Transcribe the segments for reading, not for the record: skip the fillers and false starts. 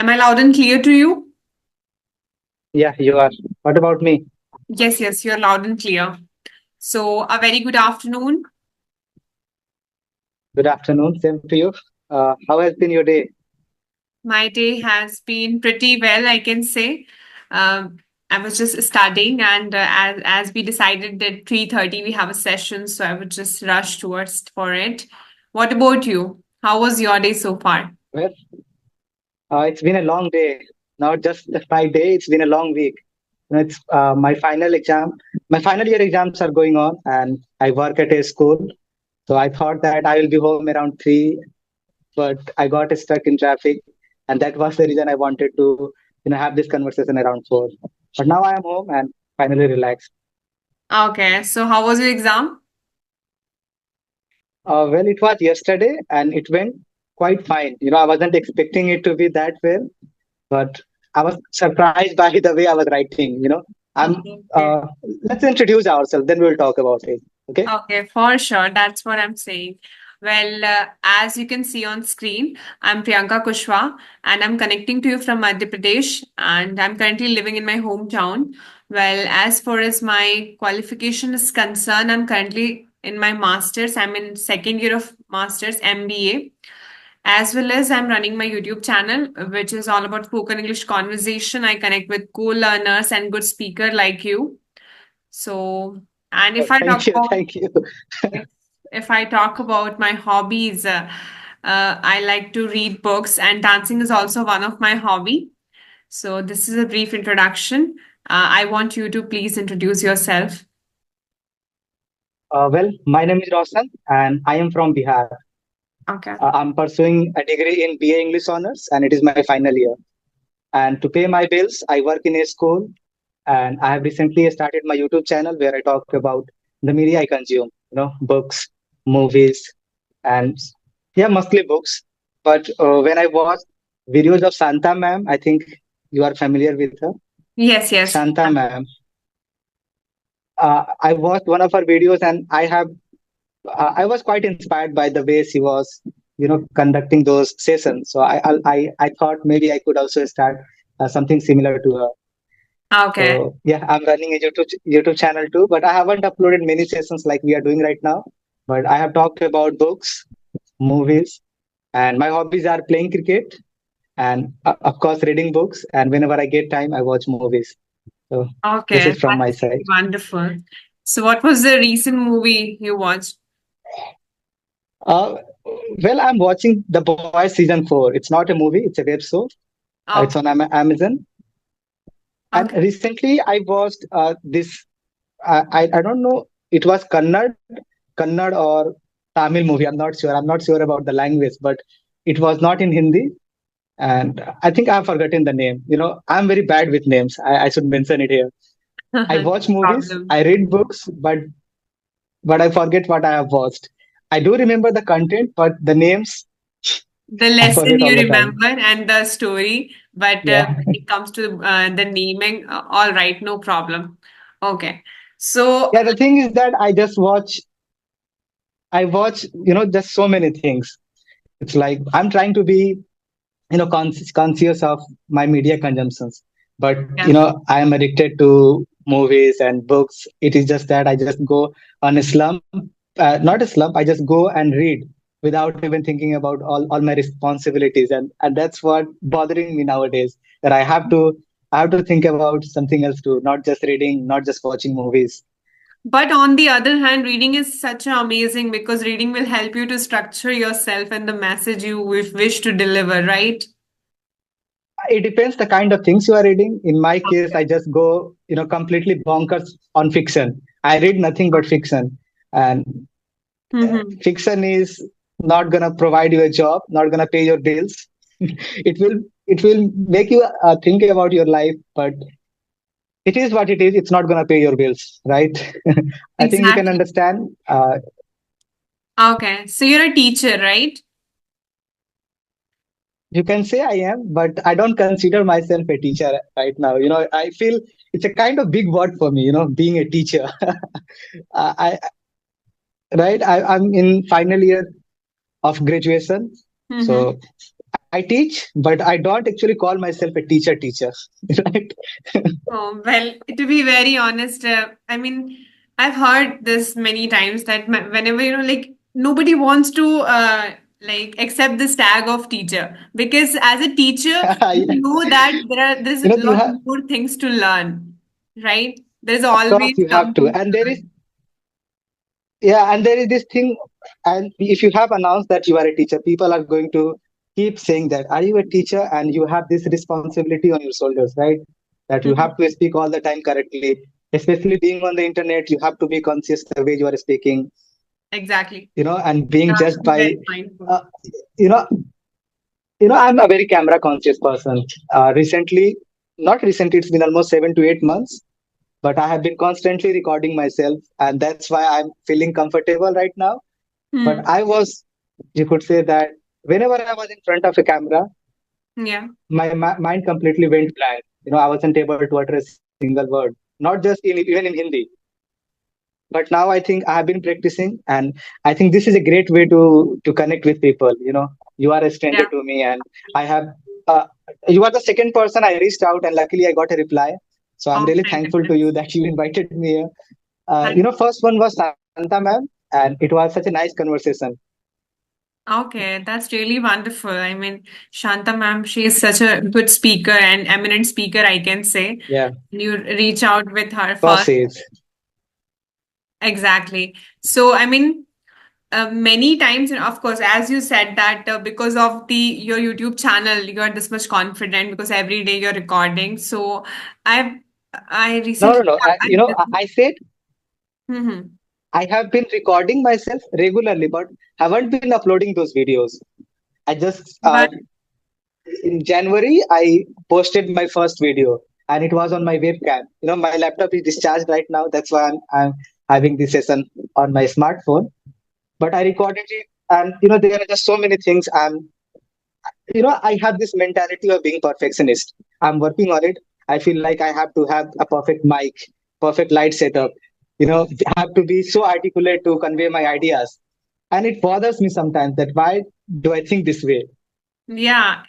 Am I loud and clear to you? Yeah, you are. What about me? Yes, yes, you're loud and clear. So, a very good afternoon. Good afternoon. Same to you. How has been your day? My day has been pretty well, I can say. Um, I was just studying, and as we decided that 3:30 we have a session, so I would just rush towards for it. What about you? How was your day so far? Well, it's been a long day. Not just my day. It's been a long week. It's my final exam. My final year exams are going on, and I work at a school. So I thought that I will be home around 3, but I got stuck in traffic, and that was the reason I wanted to, have this conversation around 4. But now I am home and finally relaxed. Okay, so how was your exam? Well, it was yesterday, and it went quite fine. I wasn't expecting it to be that well, but I was surprised by the way I was writing. I'm. Okay. Let's introduce ourselves, then we'll talk about it. Okay. Okay, for sure. That's what I'm saying. Well, as you can see on screen, I'm Priyanka Kushwa and I'm connecting to you from Madhya Pradesh and I'm currently living in my hometown. Well, as far as my qualification is concerned, I'm currently in my master's. I'm in second year of master's MBA. As well as I'm running my YouTube channel, which is all about spoken English conversation. I connect with cool learners and good speaker like you. So, and Oh, if I talk thank you, about thank you. if, if I talk about my hobbies, I like to read books, and dancing is also one of my hobby. So this is a brief introduction. I want you to please introduce yourself. Well, my name is Roshan, and I am from Bihar. Okay. I'm pursuing a degree in BA English honors, and it is my final year. And to pay my bills, I work in a school, and I have recently started my YouTube channel where I talk about the media I consume. Books, movies, and yeah, mostly books. But when I watch videos of Santa ma'am, I think you are familiar with her. Yes, yes. Santa ma'am. I watched one of her videos, and I was quite inspired by the way she was, conducting those sessions. So I thought maybe I could also start something similar to her. Okay. So yeah, I'm running a YouTube channel too, but I haven't uploaded many sessions like we are doing right now. But I have talked about books, movies, and my hobbies are playing cricket and of course reading books. And whenever I get time, I watch movies. So this Okay. is from my That's side. wonderful. So, what was the recent movie you watched? Uh, well, I'm watching The Boys season 4. It's not a movie; it's a web show. It's Okay. on Amazon. And Okay. recently, I watched this. I don't know. It was Kannad or Tamil movie. I'm not sure. I'm not sure about the language, but it was not in Hindi. And I think I've forgotten the name. I'm very bad with names. I should mention it here. I No watch movies, problem. I read books, but I forget what I have watched. I do remember the content, but the names The I lesson forget you all the time. remember and the story, but Yeah, when it comes to the naming, all right, no problem. Okay. So, yeah. The thing is that I watch, just so many things. It's like I'm trying to be, conscious of my media consumptions, but yeah. I am addicted to movies and books. It is just that I just go on a slump, not a slump. I just go and read without even thinking about all my responsibilities, and that's what bothering me nowadays. That I have to think about something else too, not just reading, not just watching movies. But on the other hand, reading is such a amazing because reading will help you to structure yourself and the message you wish to deliver, right? It depends the kind of things you are reading. In my case, I just go, completely bonkers on fiction. I read nothing but fiction, and Mm-hmm. fiction is not gonna provide you a job, not gonna pay your bills. It will make you think about your life, but it is what it is. It's not gonna pay your bills, right? I think you can Exactly. understand. Okay. So you're a teacher, right? You can say I am, but I don't consider myself a teacher right now. I feel it's a kind of big word for me. Being a teacher. I right. I'm in final year of graduation, Mm-hmm. so I teach, but I don't actually call myself a teacher, right? Oh, well, to be very honest, I mean, I've heard this many times that whenever, like nobody wants to like accept this tag of teacher because as a teacher, you know that there's a You lot have, more things to learn, right? There's of course, always you have to, something and to there is, learn. yeah, and there is this thing, and if you have announced that you are a teacher, people are going to keep saying that, are you a teacher? And you have this responsibility on your shoulders, right? That you Mhm. have to speak all the time correctly, especially being on the internet, you have to be conscious the way you are speaking, Exactly. and You being have to judged be by, very mindful. uh, you know, I'm a very camera conscious person. Not recently, it's been almost 7 to 8 months, but I have been constantly recording myself, and that's why I'm feeling comfortable right now. But Hmm. I was, you could say that whenever I was in front of a camera, Yeah. my mind completely went blank. I wasn't able to utter a single word, not just even in Hindi. But now I think I have been practicing, and I think this is a great way to connect with people. You are a stranger Yeah. to me, and I have. Uh, you are the second person I reached out, and luckily I got a reply. So I'm Oh, really thank thankful to goodness. you that you invited me here. Thank First one was Santa ma'am, and it was such a nice conversation. Okay, that's really wonderful. I mean, Shanta ma'am, she is such a good speaker and eminent speaker, I can say. Yeah, You reach out with her of course first. he is. Exactly. So, I mean, many times, and of course, as you said that because of the your YouTube channel, you are this much confident because every day you're recording. So, I've I No, no, recently no. I said Mhm. I have been recording myself regularly, but haven't been uploading those videos. I just But in January I posted my first video, and it was on my webcam. My laptop is discharged right now. That's why I'm having this session on my smartphone. But I recorded it, and there are just so many things. I have this mentality of being perfectionist. I'm working on it. I feel like I have to have a perfect mic, perfect light setup. I have to be so articulate to convey my ideas, and it bothers me sometimes that why do I think this way? yeah,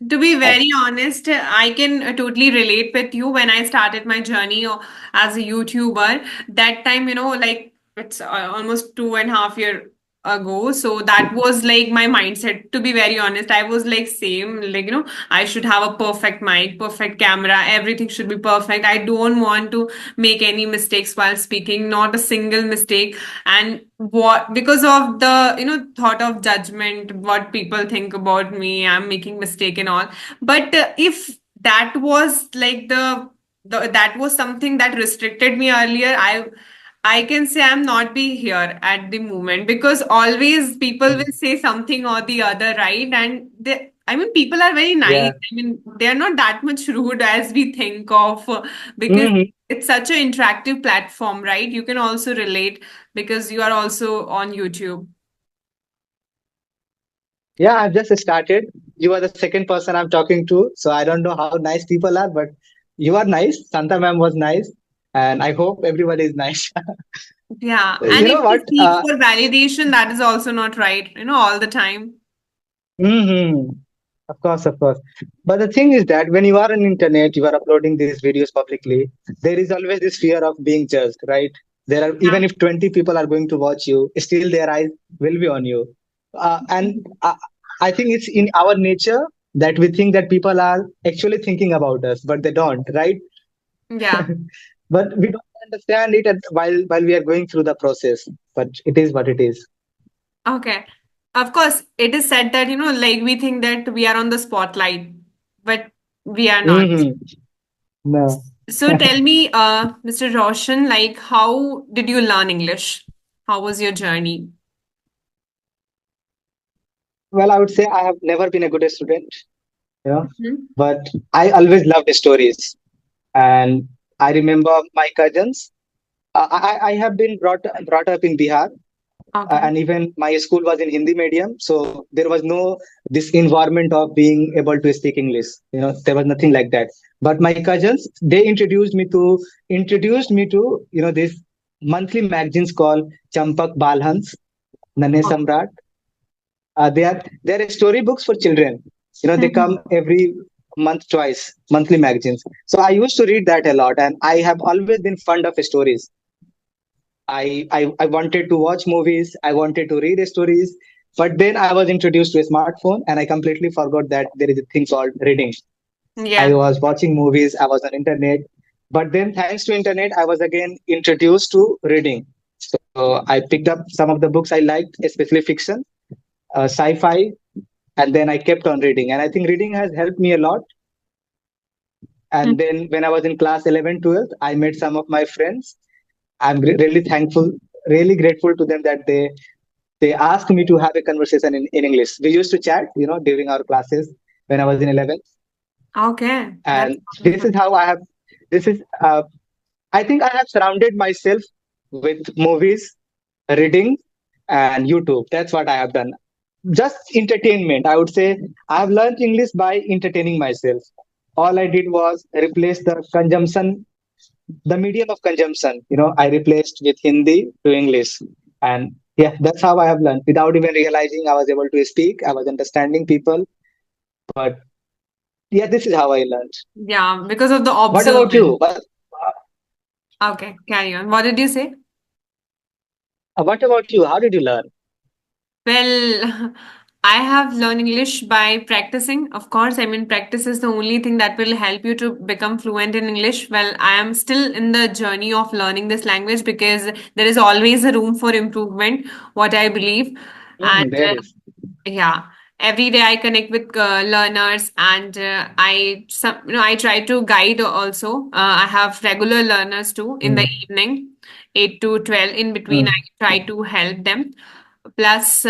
to be Uh, very honest, I can totally relate with you when I started my journey as a YouTuber. That time, like it's almost 2.5 year ago. So that was like my mindset. To be very honest, I was like same, like I should have a perfect mic, perfect camera, everything should be perfect. I don't want to make any mistakes while speaking, not a single mistake. And what because of the thought of judgment, what people think about me, I'm making mistake and all. But if that was like that was something that restricted me earlier, I can say I'm not be here at the moment because always people will say something or the other, right? And I mean, people are very nice. yeah. I mean, they are not that much rude as we think of because Mhm. it's such an interactive platform, right? You can also relate because you are also on YouTube. Yeah, I've just started. You are the second person I'm talking to, so I don't know how nice people are, but you are nice. Santa ma'am was nice, and I hope everybody is nice. Yeah. And You if know we what? seek for validation, that is also not right, all the time. hmm Of course, of course. But the thing is that when you are on internet, you are uploading these videos publicly, there is always this fear of being judged, right? There are Yeah. even if 20 people are going to watch you, still their eyes will be on you. And I think it's in our nature that we think that people are actually thinking about us, but they don't, right? Yeah. But we don't understand it while we are going through the process. But it is what it is. Okay. Of course, it is said that, like we think that we are on the spotlight, but we are not. hmm No. So tell me, Mr. Roshan, like how did you learn English? How was your journey? Well, I would say I have never been a good student, Mhm. but I always loved stories. And I remember my cousins. I have been brought up in Bihar, Okay. and even my school was in Hindi medium, so there was no this environment of being able to speak English. There was nothing like that. But my cousins, they introduced me to this monthly magazines called Champak Balhans, Nane Oh, Samrat. They are storybooks for children. They come every month twice, monthly magazines. So I used to read that a lot, and I have always been fond of stories. I wanted to watch movies, I wanted to read stories, but then I was introduced to a smartphone and I completely forgot that there is a thing called reading. I Yeah. was watching movies, I was on internet, but then thanks to internet, I was again introduced to reading. So I picked up some of the books I liked, especially fiction, sci-fi, and then I kept on reading. And I think reading has helped me a lot. And then when I was in class 11, 12, I met some of my friends. I'm really thankful, really grateful to them that they asked me to have a conversation in English. We used to chat, during our classes when I was in 11th. Okay, that's And this wonderful. is how I have, this is, I think I have surrounded myself with movies, reading, and YouTube. That's what I have done. Just entertainment. I would say I have learned English by entertaining myself. All I did was replace the medium of consumption. I replaced with Hindi to English. And yeah, that's how I have learned. Without even realizing I was able to speak, I was understanding people. But yeah, this is how I learned. Yeah, because of the What about observant. you? Okay, carry on. What did you say? What about you? How did you learn? Well, I have learned English by practicing. Of course, I mean, practice is the only thing that will help you to become fluent in English. Well, I am still in the journey of learning this language because there is always a room for improvement, what I believe. And There is. yeah, every day I connect with learners, and I try to guide also. I have regular learners too in the Mm, evening, 8 to 12. In between, I mm, try to help them. Plus,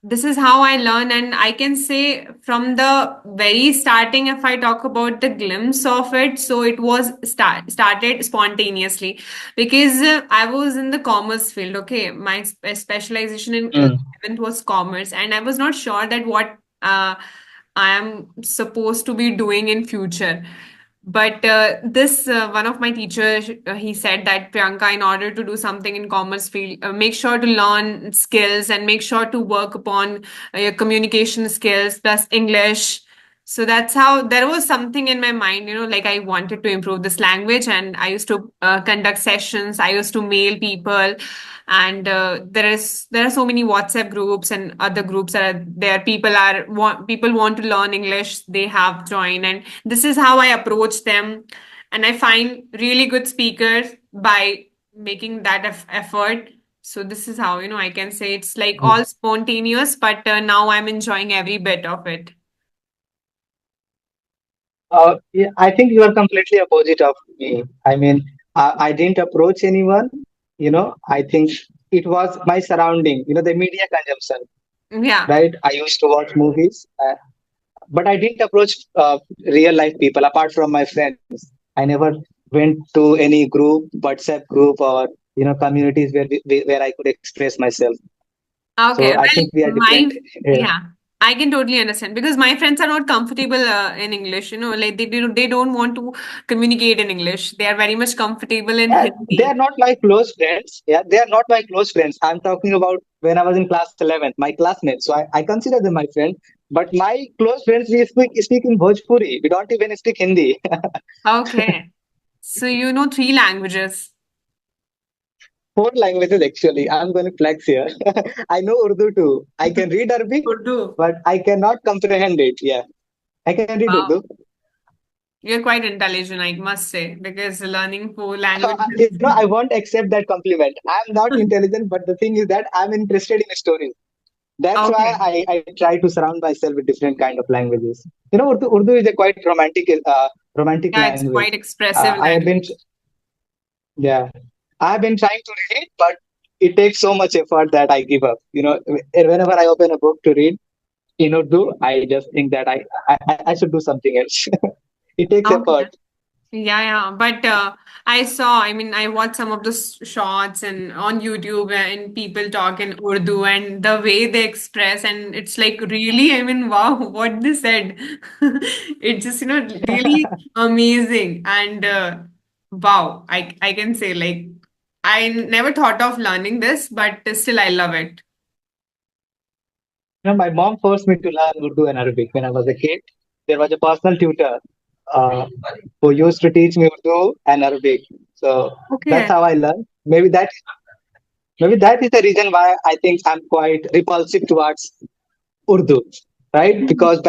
this is how I learn, and I can say from the very starting, if I talk about the glimpse of it, so it was started spontaneously because I was in the commerce field. Okay, my specialization in mm. 11th was commerce, and I was not sure that what I am supposed to be doing in future. But this one of my teachers, he said that Priyanka, in order to do something in commerce field, make sure to learn skills and make sure to work upon your communication skills plus English. So that's how there was something in my mind, like I wanted to improve this language, and I used to conduct sessions. I used to mail people, and there are so many WhatsApp groups and other groups that are there. People want to learn English. They have joined, and this is how I approach them, and I find really good speakers by making that effort. So this is how I can say it's like Mm. all spontaneous, but now I'm enjoying every bit of it. Yeah, I think you are completely opposite of me. I mean, I didn't approach anyone. I think it was my surrounding. The media consumption, Yeah. right? I used to watch movies, but I didn't approach real life people apart from my friends. I never went to any group, WhatsApp group, or communities where I could express myself. So Okay. I think we are Well, different here. yeah, I can totally understand because my friends are not comfortable in English. Like they don't want to communicate in English. They are very much comfortable in Yeah, they are Hindi. not my close friends. Yeah, they are not my close friends. I'm talking about when I was in class 11th, my classmates. So I consider them my friend. But my close friends, we speak in Bhojpuri. We don't even speak Hindi. Okay. So you know three languages. Four languages actually. I'm going to flex here. I know Urdu too. I can read Arabic, Urdu. but I cannot comprehend it. Yeah, I can read Urdu. Wow. You're quite intelligent, I must say, because learning four languages. I won't accept that compliment. I'm not intelligent, but the thing is that I'm interested in stories. That's why Okay. I try to surround myself with different kind of languages. Urdu is a quite romantic Yeah, it's language. quite expressive I have been, language. yeah, I have been trying to read, but it takes so much effort that I give up. Whenever I open a book to read in Urdu, I just think that I should do something else. It takes Okay. effort. Yeah, yeah. But I watched some of the shorts and on YouTube and people talk in Urdu and the way they express, and it's like really, wow, what they said. It's just, really amazing. And wow, I can say like I never thought of learning this, but still I love it. My mom forced me to learn Urdu and Arabic when I was a kid. There was a personal tutor uh, who used to teach me Urdu and Arabic. So that's Okay. how I learned. Maybe that is the reason why I think I'm quite repulsive towards Urdu, right? Mhm. Because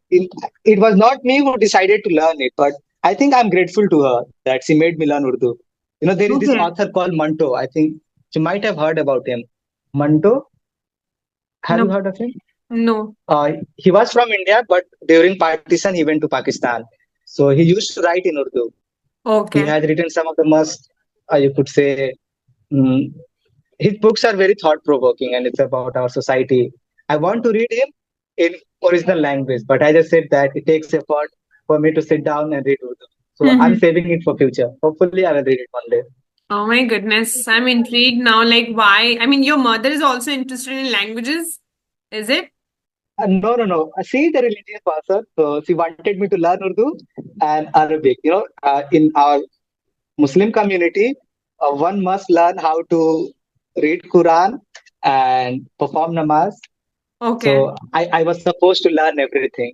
it was not me who decided to learn it, but I think I'm grateful to her that she made me learn Urdu. There is this Okay. author called Manto. I think you might have heard about him. Manto, have No, you heard of him? no. He was from India, but during partition, he went to Pakistan. So he used to write in Urdu. He Okay. has written some of the most, you could say, mm, his books are very thought provoking and it's about our society. I want to read him in original language, but I just said that it takes effort for me to sit down and read Urdu. So I'm Mhm. saving it for future. Hopefully, I will read it one day. Oh my goodness. I'm intrigued now. Like, why? I mean, your mother is also interested in languages, is it? No, no, no. She is a religious person, so she wanted me to learn Urdu and Arabic. In our Muslim community, one must learn how to read Quran and perform namaz. Okay. So I was supposed to learn everything.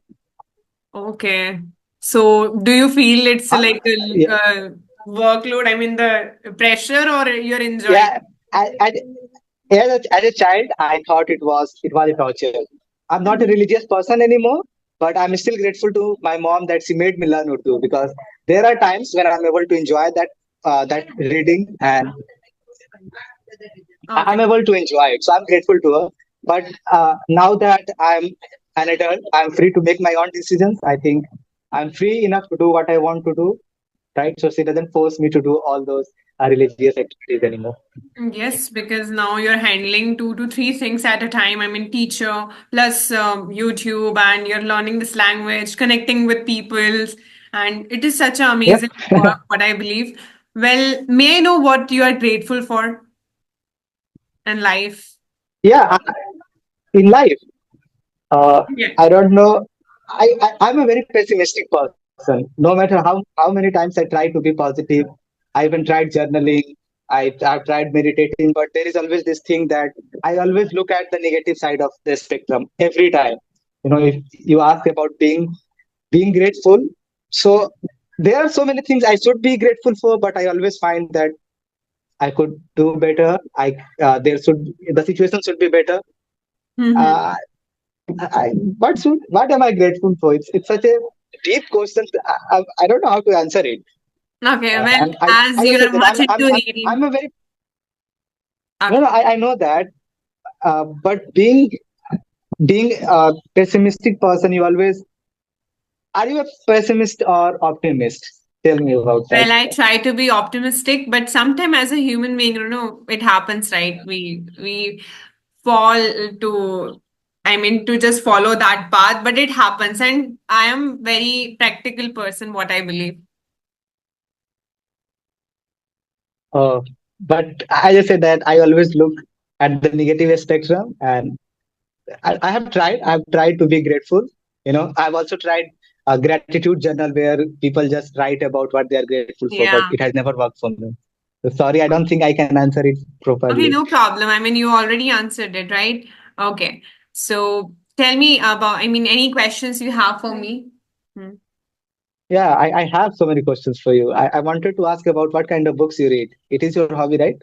Okay. So, do you feel it's Uh, like yeah, a workload? I mean, the pressure, or you're enjoying? yeah. As a child, I thought it was a torture. I'm not a Mhm. religious person anymore, but I'm still grateful to my mom that she made me learn Urdu because there are times when I'm able to enjoy that reading and I'm Okay. able to enjoy it. So I'm grateful to her. But now that I'm an adult, I'm free to make my own decisions. I think I'm free enough to do what I want to do, right? So she doesn't force me to do all those religious activities anymore. Yes, because now you're handling two to three things at a time. I mean, teacher plus YouTube, and you're learning this language, connecting with people, and it is such an Yep. amazing work, what I believe. Well, may I know what you are grateful for in life? Yeah, in life, uh, Yeah. I don't know. I'm a very pessimistic person. No matter how many times I try to be positive, I even tried journaling. I've tried meditating, but there is always this thing that I always look at the negative side of the spectrum every time. If you ask about being grateful, so there are so many things I should be grateful for, but I always find that I could do better. The situation should be better. Mm-hmm. Uh, what am I grateful for? It's such a deep question. I don't know how to answer it. Okay, well, And as I you just said are that much into I'm reading, a very no, no, okay. I know that. But being a pessimistic person, you always are you a pessimist or optimist? Tell me about that. Well, I try to be optimistic, but sometimes as a human being, it happens, right? We fall to, I mean, to just follow that path, but it happens, and I am very practical person, what I believe. But I just said that I always look at the negative spectrum, and I have tried. I've tried to be grateful. I've also tried a gratitude journal where people just write about what they are grateful for, but it Yeah. has never worked for me. So sorry, I don't think I can answer it Okay, properly. no problem. I mean, you already answered it, right? Okay. So tell me about, I mean, any questions you have for me? Hmm. Yeah, I have so many questions for you. I wanted to ask about what kind of books you read. It is your hobby, right?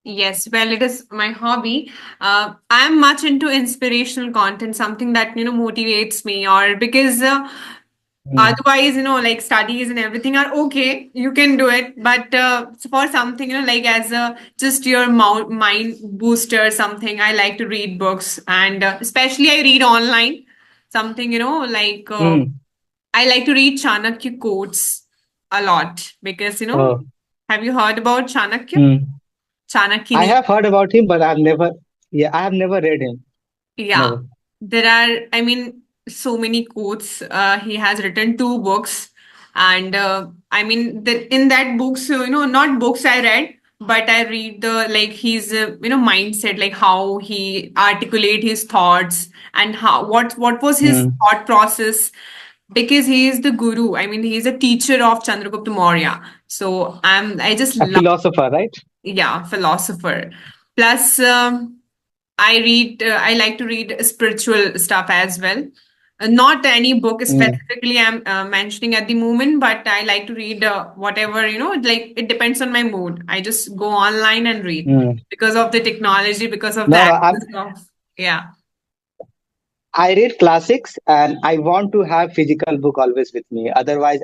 Yes, well, it is my hobby. I'm much into inspirational content, something that, motivates me, or because Hmm. otherwise, like studies and everything are okay, you can do it. But for something, like as a just your mind booster, something, I like to read books, and especially I read online, something, like Hmm. I like to read Chanakya quotes a lot because, Oh. have you heard about Chanakya? Hmm. I Chanakya. have heard about him, but I have never read him. Yeah, Never. there are, I mean, so many quotes. He has written two books, and I mean, in that books, not books I read, but I read the like his mindset, like how he articulate his thoughts and how what was his Hmm. thought process, because he is the guru. I mean, he is a teacher of Chandragupta Maurya. So I just A love, philosopher, right? yeah, philosopher. Plus. I like to read spiritual stuff as well. Not any book Mm, specifically I'm mentioning at the moment, but I like to read whatever, like it depends on my mood. I just go online and read mm. because of the technology, because of the No, no, access of, yeah. I read classics and I want to have physical book always with me. Otherwise,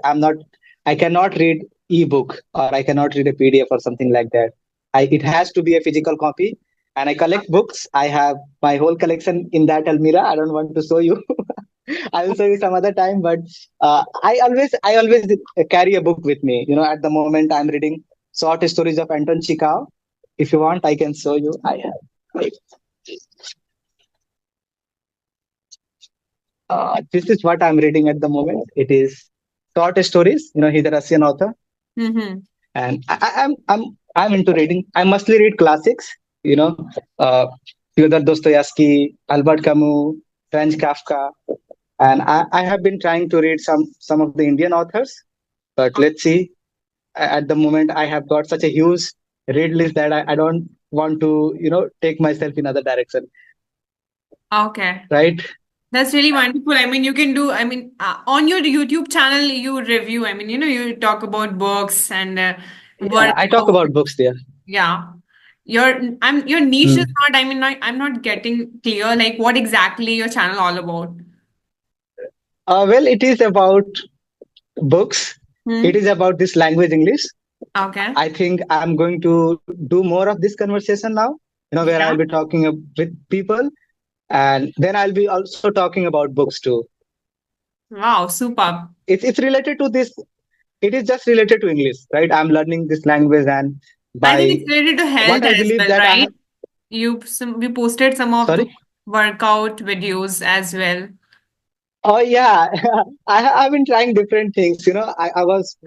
I cannot read ebook or I cannot read a PDF or something like that. It has to be a physical copy. And I collect books. I have my whole collection in that Almira. I don't want to show you. I will show you some other time. But I always carry a book with me. At the moment I'm reading short stories of Anton Chekhov. If you want, I can show you. I have. This is what I'm reading at the moment. It is short stories. He's a Russian author, Mm-hmm. and I'm into reading. I mostly read classics. You know, uh, Fyodor Dostoevsky, Albert Camus, Franz Kafka, and I have been trying to read some of the Indian authors. But let's see. At the moment, I have got such a huge read list that I don't want to take myself in other direction. Okay. Right? That's really wonderful. I mean, you can do, I mean, on your YouTube channel, you review, I mean, you talk about books and Yeah, I talk workout. about books there. Yeah. Your niche is Hmm. not, I mean, I'm not getting clear, like what exactly your channel all about. Well, it is about books. It Hmm? is about this language English. Okay. I think I'm going to do more of this conversation now, where I'll Yeah. be talking with people, and then I'll be also talking about books too. Wow, super. It's related to this. It is just related to English, right? I'm learning this language, and I think by it's related to what health I as believe well, that I right? have. We posted some of the Sorry. workout videos as well. Oh yeah, I've been trying different things. Okay.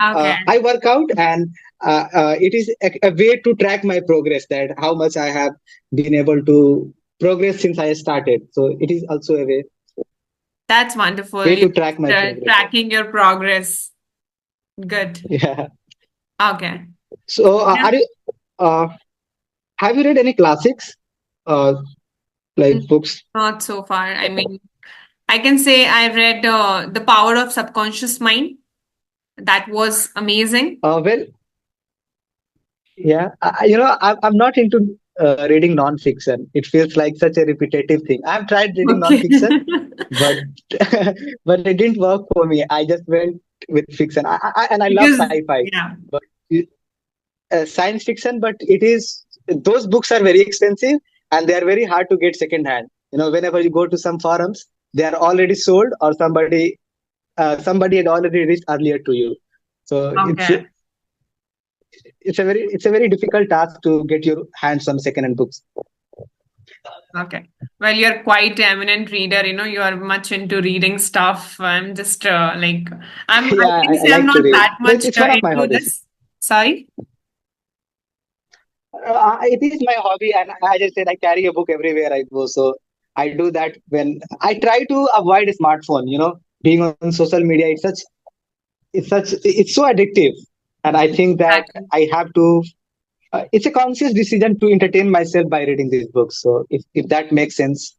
I work out, and it is a way to track my progress, that how much I have been able to progress since I started. So it is also a That's wonderful. way You're to track my progress. tracking your progress. Good. Yeah. Okay. So Yeah. uh, have you read any classics, uh, Mm, like books? not so far. I mean, I can say I read The Power of Subconscious Mind. That was amazing. Well, yeah, I'm not into reading non-fiction. It feels like such a repetitive thing. I've tried reading Okay. non-fiction, but but it didn't work for me. I just went with fiction. And I love Because, sci-fi, yeah. but science fiction. But it is those books are very expensive and they are very hard to get second hand. Whenever you go to some forums, they are already sold or somebody had already reached earlier to you. So Okay. it's a very difficult task to get your hands on second hand books. Okay. Well, you're quite eminent reader. You are much into reading stuff. I'm just I Yeah, can I say I'm like to not read. that It's, much it's one of my into hobbies. this. Sorry. It is my hobby, and I just said I carry a book everywhere I go. So I do that when I try to avoid a smartphone. Being on social media, it's so addictive, and I think that Exactly. I have to. It's a conscious decision to entertain myself by reading these books. So if that makes sense.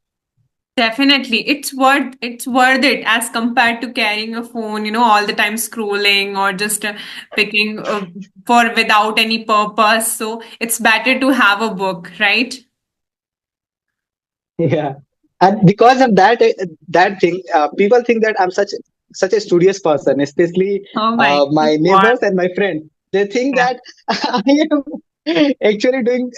Definitely. It's worth it as compared to carrying a phone, all the time scrolling or just picking for without any purpose. So it's better to have a book, right? Yeah, and because of that thing, people think that I'm such a studious person, especially Oh my, my what? neighbors and my friends. They think Yeah. that I am actually doing,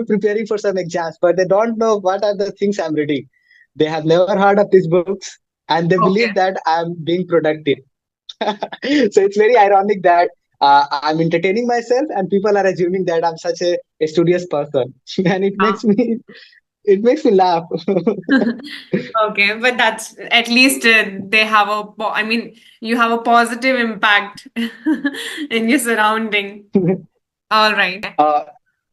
preparing for some exams, but they don't know what are the things I'm reading. They have never heard of these books, and they believe Okay. that I'm being productive. So it's very ironic that I'm entertaining myself, and people are assuming that I'm such a studious person, and it makes me laugh. Okay, but that's at least they have I mean, you have a positive impact in your surrounding. All right. Uh,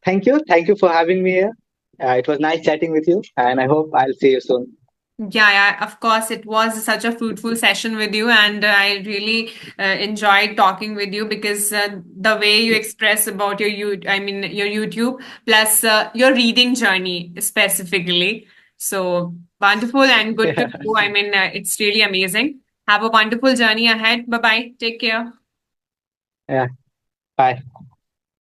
thank you. Thank you for having me here. It was nice chatting with you, and I hope I'll see you soon. Yeah, yeah, of course. It was such a fruitful session with you, and I really enjoyed talking with you because the way you express about I mean, your YouTube plus your reading journey specifically. So wonderful and good to know. I mean, it's really amazing. Have a wonderful journey ahead. Bye bye. Take care. Yeah. Bye.